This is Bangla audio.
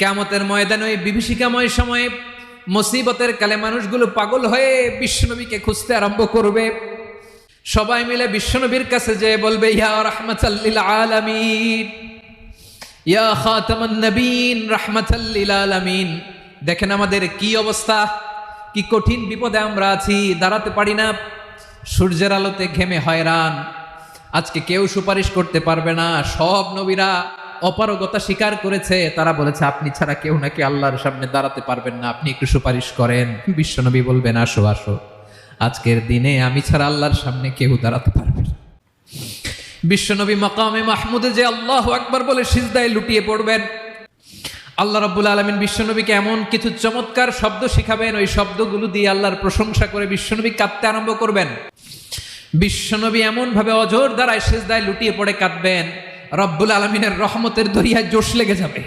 কিয়ামতের ময়দানে ওই বিভীষিকাময় সময়ে মুসিবতের কালে মানুষগুলো পাগল হয়ে বিশ্বনবীকে খুঁজতে আরম্ভ করবে। সবাই মিলে বিশ্বনবীর কাছে যেয়ে বলবে, ইয়া রাহমাতাল লিল আলামিন, ইয়া খাতামান নবীন, রাহমাতাল লিল আলামিন। দেখেন আমাদের কি অবস্থা, কি কঠিন বিপদে আমরা আছি, দাঁড়াতে পারি না, সূর্যের আলোতে ঘেমে হয়রান। আজকে কেউ সুপারিশ করতে পারবে না। সব নবীরা অপারগতা স্বীকার করেছে, তারা বলেছে আপনি ছাড়া কেউ নাকি আল্লাহর সামনে দাঁড়াতে পারবেন না, আপনি একটু সুপারিশ করেন। বিশ্বনবী বলবেন, আসো আসো, আজকের দিনে আমি ছাড়া আল্লাহর সামনে কেউ দাঁড়াতে পারবে না। বিশ্বনবী মাকামে মাহমুদে যে আল্লাহু আকবার বলে সিজদায় লুটিয়ে পড়বেন। আল্লাহ রাব্বুল আলামিন বিশ্বনবীকে এমন কিছু চমৎকার শব্দ শিখাবেন, ওই শব্দগুলো দিয়ে আল্লাহর প্রশংসা করে বিশ্বনবী কাঁদতে আরম্ভ করবেন। বিশ্বনবী এমন ভাবে অজর দ্বারায় সিজদায় লুটিয়ে পড়ে কাঁদবেন, রব্বুল আলামিনের রহমতের দরিয়ায় জোশ লেগে যাবে।